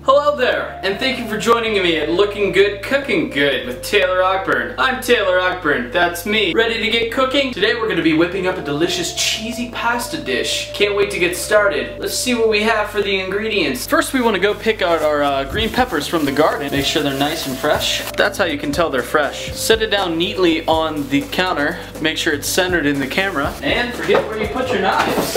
Hello there, and thank you for joining me at Looking Good, Cooking Good with Taylor Ogburn. I'm Taylor Ogburn, that's me. Ready to get cooking? Today we're going to be whipping up a delicious cheesy pasta dish. Can't wait to get started. Let's see what we have for the ingredients. First we want to go pick out our green peppers from the garden. Make sure they're nice and fresh. That's how you can tell they're fresh. Set it down neatly on the counter. Make sure it's centered in the camera. And forget where you put your knives.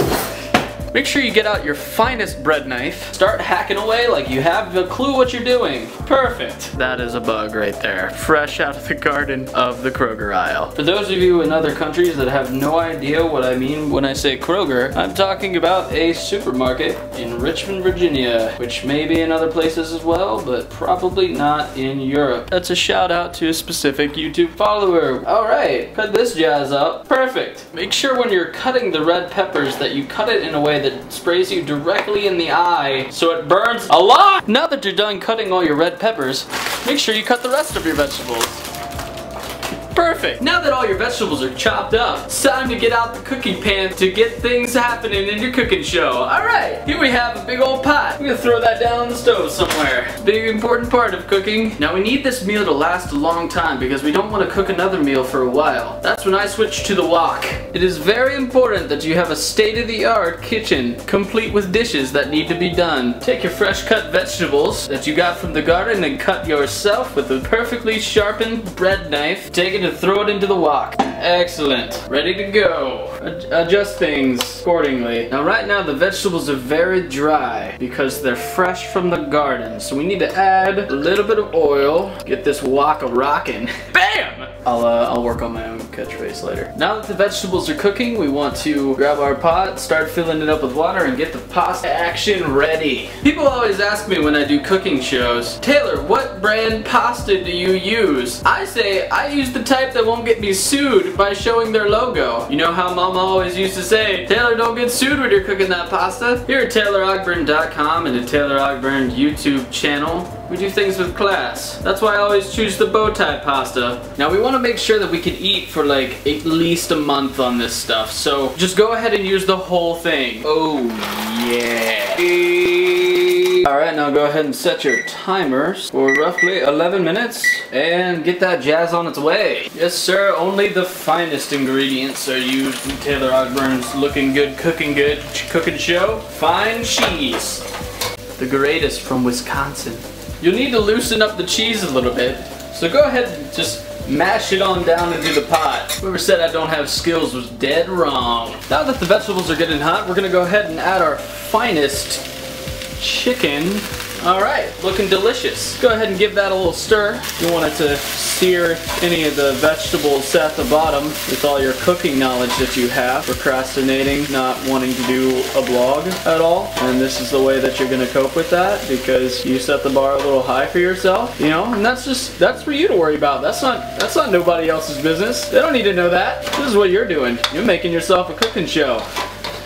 Make sure you get out your finest bread knife. Start hacking away like you have a clue what you're doing. Perfect. That is a bug right there. Fresh out of the garden of the Kroger aisle. For those of you in other countries that have no idea what I mean when I say Kroger, I'm talking about a supermarket in Richmond, Virginia, which may be in other places as well, but probably not in Europe. That's a shout out to a specific YouTube follower. Alright, cut this jazz up. Perfect. Make sure when you're cutting the red peppers that you cut it in a way that sprays you directly in the eye so it burns a lot. Now that you're done cutting all your red peppers, make sure you cut the rest of your vegetables. Perfect. Now that all your vegetables are chopped up, it's time to get out the cooking pan to get things happening in your cooking show. Alright, here we have a big old pot. We're gonna throw that down on the stove somewhere. Big important part of cooking. Now we need this meal to last a long time because we don't want to cook another meal for a while. That's when I switch to the wok. It is very important that you have a state-of-the-art kitchen, complete with dishes that need to be done. Take your fresh cut vegetables that you got from the garden and cut yourself with a perfectly sharpened bread knife. Take it and throw it into the wok. Excellent. Ready to go. Adjust things accordingly. Now right now the vegetables are very dry because they're fresh from the garden. So we need to add a little bit of oil. Get this wok a-rockin'. BAM! I'll work on my own catchphrase later. Now that the vegetables are cooking, we want to grab our pot, start filling it up with water, and get the pasta action ready. People always ask me when I do cooking shows, Taylor, what brand pasta do you use? I say, I use the type that won't get me sued by showing their logo. You know how Mama always used to say, Taylor, don't get sued when you're cooking that pasta? Here at TaylorOgburn.com and the Taylor Ogburn YouTube channel, we do things with class. That's why I always choose the bow tie pasta. Now we want to make sure that we can eat for like at least a month on this stuff. So just go ahead and use the whole thing. Oh yeah. Alright, now go ahead and set your timers for roughly 11 minutes and get that jazz on its way. Yes sir, only the finest ingredients are used in Taylor Ogburn's Looking Good, Cooking Good cooking show. Fine cheese. The greatest from Wisconsin. You'll need to loosen up the cheese a little bit, so go ahead and just mash it on down into the pot. Whoever said I don't have skills was dead wrong. Now that the vegetables are getting hot, we're gonna go ahead and add our finest chicken. Alright, looking delicious. Go ahead and give that a little stir. You want it to sear any of the vegetables at the bottom with all your cooking knowledge that you have. Procrastinating, not wanting to do a vlog at all. And this is the way that you're going to cope with that because you set the bar a little high for yourself. You know, and that's for you to worry about. That's not nobody else's business. They don't need to know that. This is what you're doing. You're making yourself a cooking show.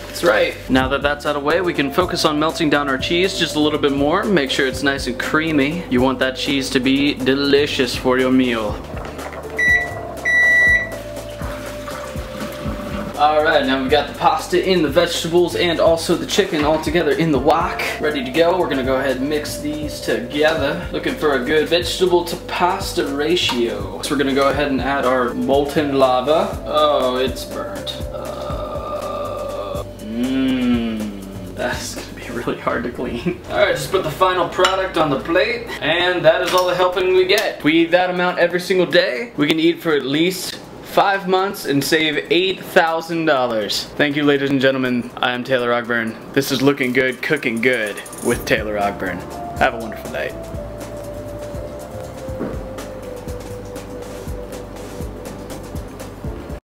That's right. Now that that's out of the way, we can focus on melting down our cheese just a little bit more. Make sure it's nice and creamy. You want that cheese to be delicious for your meal. Alright, now we've got the pasta in, the vegetables, and also the chicken all together in the wok. Ready to go. We're gonna go ahead and mix these together. Looking for a good vegetable to pasta ratio. So we're gonna go ahead and add our molten lava. Oh, it's burnt. That's gonna be really hard to clean. Alright, just put the final product on the plate, and that is all the helping we get. We eat that amount every single day. We can eat for at least 5 months and save $8,000. Thank you, ladies and gentlemen. I am Taylor Ogburn. This is Looking Good, Cooking Good with Taylor Ogburn. Have a wonderful day.